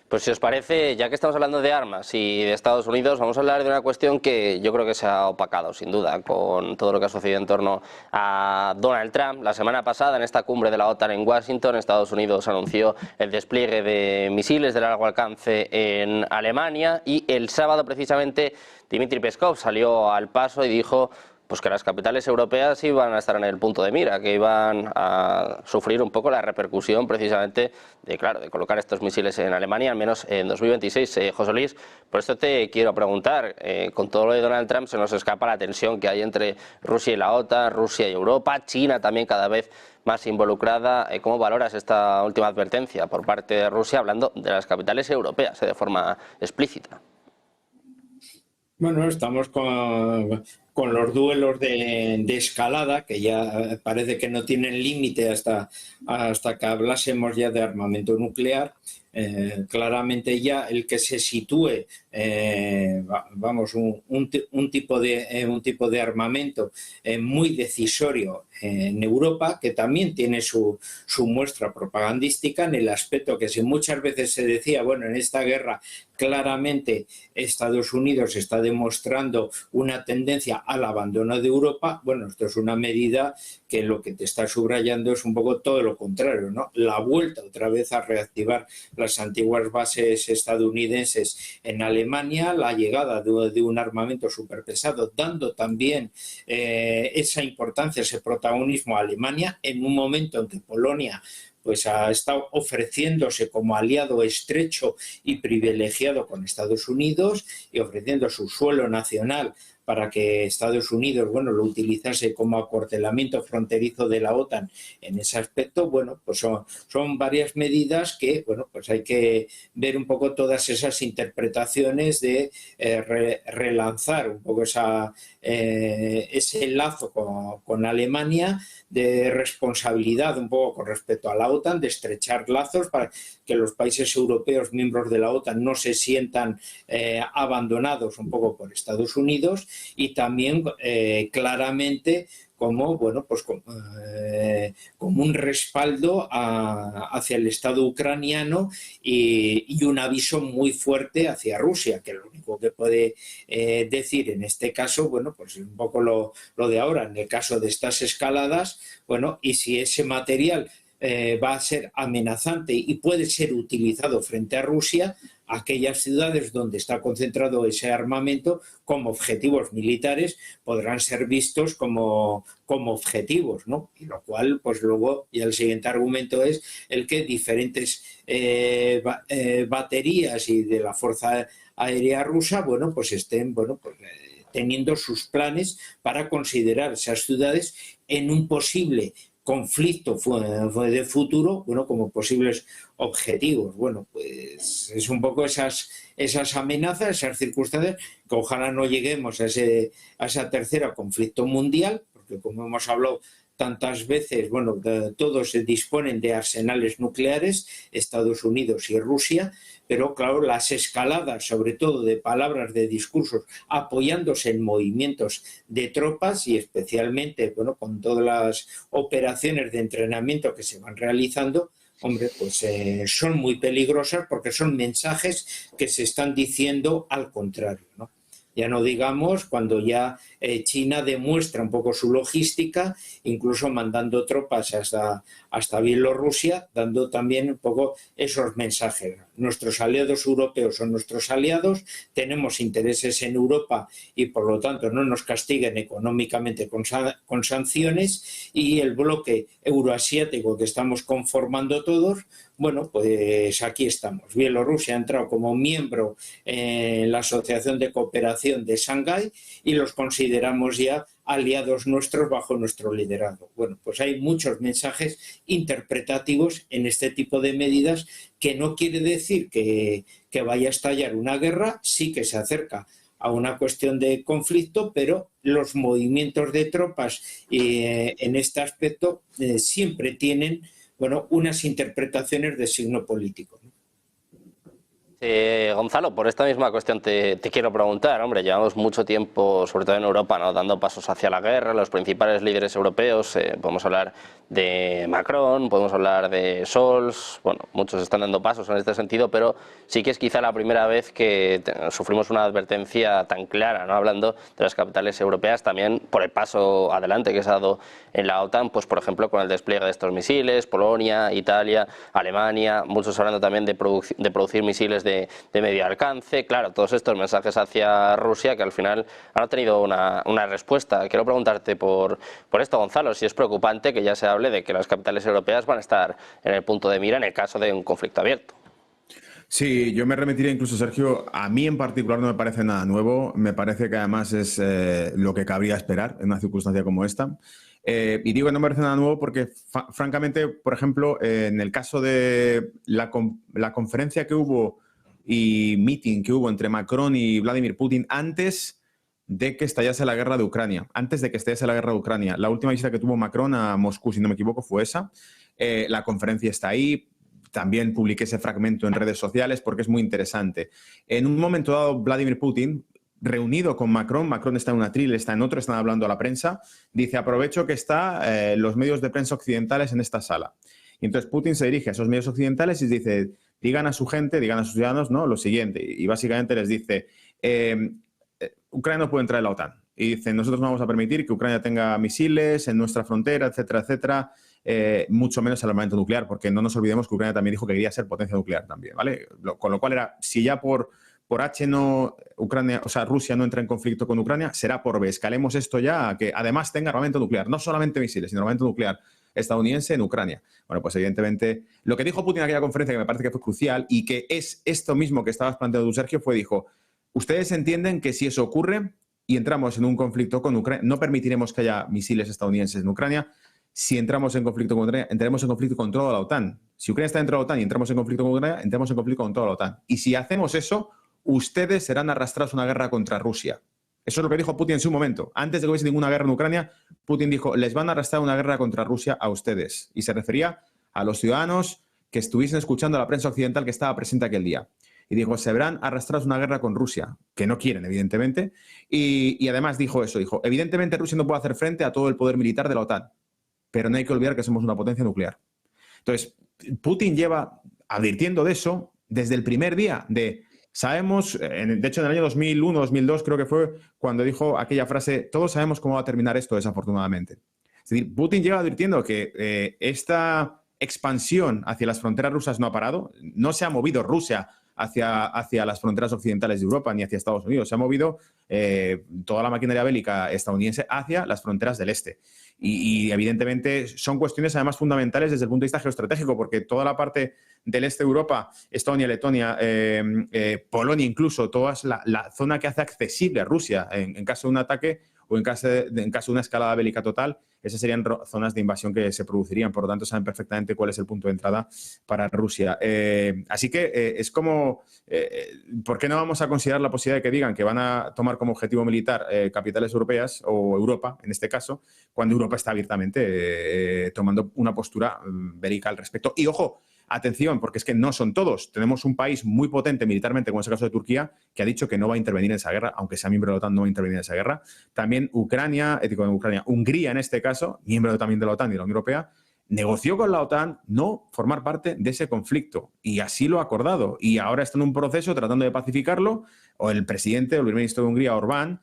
Pues si os parece, ya que estamos hablando de armas y de Estados Unidos, vamos a hablar de una cuestión que yo creo que se ha opacado, sin duda, con todo lo que ha sucedido en torno a Donald Trump. La semana pasada, en esta cumbre de la OTAN en Washington, Estados Unidos anunció el despliegue de misiles de largo alcance en Alemania y el sábado, precisamente, Dmitry Peskov salió al paso y dijo pues que las capitales europeas iban a estar en el punto de mira, que iban a sufrir un poco la repercusión precisamente de colocar estos misiles en Alemania, al menos en 2026. José Luis, por esto te quiero preguntar, con todo lo de Donald Trump se nos escapa la tensión que hay entre Rusia y la OTAN, Rusia y Europa, China también cada vez más involucrada. ¿Cómo valoras esta última advertencia por parte de Rusia, hablando de las capitales europeas de forma explícita? Bueno, estamos con los duelos de escalada, que ya parece que no tienen límite hasta que hablásemos ya de armamento nuclear. Claramente ya el que se sitúe, vamos, un tipo de armamento muy decisorio en Europa, que también tiene su muestra propagandística, en el aspecto que si muchas veces se decía, bueno, en esta guerra claramente Estados Unidos está demostrando una tendencia al abandono de Europa. Bueno, esto es una medida que lo que te está subrayando es un poco todo lo contrario, ¿no? La vuelta otra vez a reactivar las antiguas bases estadounidenses en Alemania, la llegada de un armamento superpesado, dando también esa importancia, ese protagonismo a Alemania en un momento en que Polonia pues ha estado ofreciéndose como aliado estrecho y privilegiado con Estados Unidos y ofreciendo su suelo nacional para que Estados Unidos, bueno, lo utilizase como acuartelamiento fronterizo de la OTAN en ese aspecto. Bueno, pues son varias medidas que, bueno, pues hay que ver un poco todas esas interpretaciones de relanzar un poco ese lazo con Alemania, de responsabilidad un poco con respecto a la OTAN, de estrechar lazos para que los países europeos miembros de la OTAN no se sientan abandonados un poco por Estados Unidos, y también claramente como, bueno, pues como un respaldo hacia el Estado ucraniano y un aviso muy fuerte hacia Rusia, que lo único que puede decir en este caso, bueno, pues un poco lo de ahora, en el caso de estas escaladas, bueno, y si ese material va a ser amenazante y puede ser utilizado frente a Rusia, aquellas ciudades donde está concentrado ese armamento como objetivos militares podrán ser vistos como objetivos, ¿no? Y lo cual, pues luego, y el siguiente argumento es el que diferentes baterías y de la Fuerza Aérea Rusa, bueno, pues estén, bueno, pues teniendo sus planes para considerar esas ciudades en un posible conflicto de futuro, bueno, como posibles objetivos. Bueno, pues es un poco esas amenazas, esas circunstancias, que ojalá no lleguemos a esa tercera conflicto mundial, porque como hemos hablado tantas veces, bueno, todos se disponen de arsenales nucleares, Estados Unidos y Rusia, pero claro, las escaladas, sobre todo de palabras, de discursos, apoyándose en movimientos de tropas y especialmente, bueno, con todas las operaciones de entrenamiento que se van realizando, hombre, pues son muy peligrosas porque son mensajes que se están diciendo al contrario, ¿no? Ya no digamos cuando ya China demuestra un poco su logística, incluso mandando tropas hasta Bielorrusia, dando también un poco esos mensajes. Nuestros aliados europeos son nuestros aliados, tenemos intereses en Europa y por lo tanto no nos castiguen económicamente con sanciones, y el bloque euroasiático que estamos conformando todos, bueno, pues aquí estamos. Bielorrusia ha entrado como miembro en la Asociación de Cooperación de Shanghái y los consideramos ya aliados nuestros bajo nuestro liderazgo. Bueno, pues hay muchos mensajes interpretativos en este tipo de medidas, que no quiere decir que vaya a estallar una guerra, sí que se acerca a una cuestión de conflicto, pero los movimientos de tropas en este aspecto siempre tienen, bueno, unas interpretaciones de signo político, ¿no? Gonzalo, por esta misma cuestión te quiero preguntar, hombre, llevamos mucho tiempo, sobre todo en Europa, ¿no?, dando pasos hacia la guerra, los principales líderes europeos, podemos hablar de Macron, podemos hablar de Scholz, bueno, muchos están dando pasos en este sentido, pero sí que es quizá la primera vez que sufrimos una advertencia tan clara, ¿no?, hablando de las capitales europeas, también por el paso adelante que se ha dado en la OTAN, pues por ejemplo con el despliegue de estos misiles, Polonia, Italia, Alemania, muchos hablando también de producir misiles de medio alcance. Claro, todos estos mensajes hacia Rusia que al final han tenido una respuesta. Quiero preguntarte por esto, Gonzalo, si es preocupante que ya se hable de que las capitales europeas van a estar en el punto de mira en el caso de un conflicto abierto. Sí, yo me remitiría incluso, Sergio, a mí en particular no me parece nada nuevo, me parece que además es lo que cabría esperar en una circunstancia como esta. Y digo que no me parece nada nuevo porque, francamente, por ejemplo, en el caso de la conferencia que hubo y meeting que hubo entre Macron y Vladimir Putin antes de que estallase la guerra de Ucrania, la última visita que tuvo Macron a Moscú, si no me equivoco, fue esa. La conferencia está ahí. También publiqué ese fragmento en redes sociales porque es muy interesante. En un momento dado, Vladimir Putin, reunido con Macron está en un atril, está en otro, están hablando a la prensa, dice, aprovecho que están los medios de prensa occidentales en esta sala. Y entonces Putin se dirige a esos medios occidentales y dice, digan a su gente, digan a sus ciudadanos, ¿no?, lo siguiente. Y básicamente les dice, Ucrania no puede entrar en la OTAN. Y dice, nosotros no vamos a permitir que Ucrania tenga misiles en nuestra frontera, etcétera, etcétera. Mucho menos el armamento nuclear, porque no nos olvidemos que Ucrania también dijo que quería ser potencia nuclear también, ¿vale? Con lo cual era, si ya por H no Ucrania, o sea, Rusia no entra en conflicto con Ucrania, será por B. Escalemos esto ya a que además tenga armamento nuclear, no solamente misiles, sino armamento nuclear estadounidense en Ucrania. Bueno, pues evidentemente lo que dijo Putin en aquella conferencia, que me parece que fue crucial y que es esto mismo que estabas planteando tú, Sergio, dijo, ustedes entienden que si eso ocurre y entramos en un conflicto con Ucrania, no permitiremos que haya misiles estadounidenses en Ucrania. Si entramos en conflicto con Ucrania, entraremos en conflicto con toda la OTAN. Si Ucrania está dentro de la OTAN y entramos en conflicto con Ucrania, entramos en conflicto con toda la OTAN. Y si hacemos eso, ustedes serán arrastrados a una guerra contra Rusia. Eso es lo que dijo Putin en su momento. Antes de que hubiese ninguna guerra en Ucrania, Putin dijo, les van a arrastrar a una guerra contra Rusia a ustedes. Y se refería a los ciudadanos que estuviesen escuchando a la prensa occidental que estaba presente aquel día. Y dijo, se verán arrastrados a una guerra con Rusia, que no quieren, evidentemente. Y además dijo eso, dijo, evidentemente Rusia no puede hacer frente a todo el poder militar de la OTAN, pero no hay que olvidar que somos una potencia nuclear. Entonces, Putin lleva advirtiendo de eso desde el primer día sabemos, de hecho en el año 2001, 2002 creo que fue cuando dijo aquella frase, todos sabemos cómo va a terminar esto desafortunadamente. Es decir, Putin lleva advirtiendo que esta expansión hacia las fronteras rusas no ha parado, no se ha movido Rusia hacia las fronteras occidentales de Europa ni hacia Estados Unidos, se ha movido toda la maquinaria bélica estadounidense hacia las fronteras del este. Y evidentemente son cuestiones además fundamentales desde el punto de vista geoestratégico, porque toda la parte del este de Europa, Estonia, Letonia, Polonia incluso, toda la zona que hace accesible a Rusia en caso de un ataque o en caso de una escalada bélica total, esas serían zonas de invasión que se producirían. Por lo tanto, saben perfectamente cuál es el punto de entrada para Rusia. Así que es como, ¿por qué no vamos a considerar la posibilidad de que digan que van a tomar como objetivo militar capitales europeas o Europa, en este caso, cuando Europa está abiertamente tomando una postura bélica al respecto? Y ojo, atención, porque es que no son todos. Tenemos un país muy potente militarmente, como es el caso de Turquía, que ha dicho que no va a intervenir en esa guerra, aunque sea miembro de la OTAN, no va a intervenir en esa guerra. También Hungría en este caso, miembro también de la OTAN y de la Unión Europea, negoció con la OTAN no formar parte de ese conflicto y así lo ha acordado. Y ahora está en un proceso tratando de pacificarlo. O el presidente, el primer ministro de Hungría, Orbán,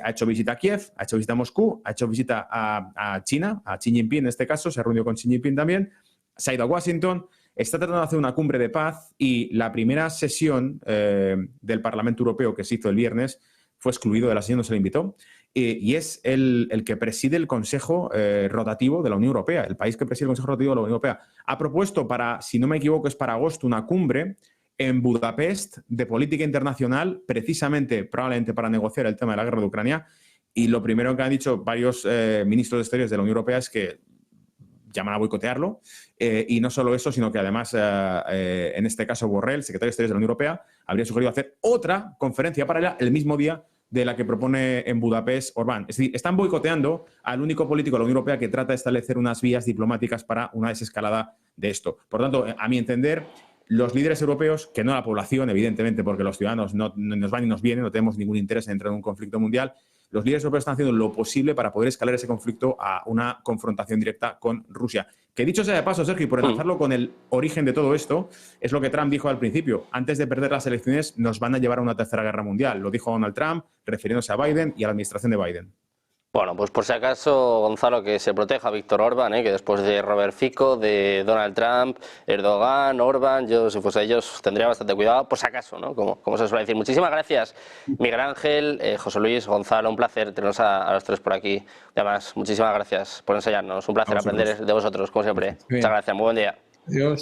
ha hecho visita a Kiev, ha hecho visita a Moscú, ha hecho visita a China, a Xi Jinping en este caso, se ha reunido con Xi Jinping también, se ha ido a Washington. Está tratando de hacer una cumbre de paz y la primera sesión del Parlamento Europeo que se hizo el viernes fue excluido de la sesión, no se le invitó, y es el que preside el Consejo Rotativo de la Unión Europea, el país que preside el Consejo Rotativo de la Unión Europea. Ha propuesto para, si no me equivoco, es para agosto, una cumbre en Budapest de política internacional, precisamente, probablemente para negociar el tema de la guerra de Ucrania, y lo primero que han dicho varios ministros de Exteriores de la Unión Europea es que llaman a boicotearlo, y no solo eso, sino que además, en este caso, Borrell, secretario de Exteriores de la Unión Europea, habría sugerido hacer otra conferencia paralela el mismo día de la que propone en Budapest Orbán. Es decir, están boicoteando al único político de la Unión Europea que trata de establecer unas vías diplomáticas para una desescalada de esto. Por tanto, a mi entender, los líderes europeos, que no la población, evidentemente, porque los ciudadanos no nos van y nos vienen, no tenemos ningún interés en entrar en un conflicto mundial, los líderes europeos están haciendo lo posible para poder escalar ese conflicto a una confrontación directa con Rusia. Que dicho sea de paso, Sergio, y por enlazarlo con el origen de todo esto, es lo que Trump dijo al principio. Antes de perder las elecciones nos van a llevar a una tercera guerra mundial. Lo dijo Donald Trump, refiriéndose a Biden y a la administración de Biden. Bueno, pues por si acaso, Gonzalo, que se proteja a Víctor Orbán, que después de Robert Fico, de Donald Trump, Erdogan, Orbán, yo si fuese ellos tendría bastante cuidado, por si acaso, ¿no? Como se suele decir. Muchísimas gracias, Miguel Ángel, José Luis, Gonzalo, un placer tenernos a los tres por aquí. Y además, muchísimas gracias por enseñarnos, un placer aprender de vosotros, como siempre. Muchas gracias, muy buen día. Adiós.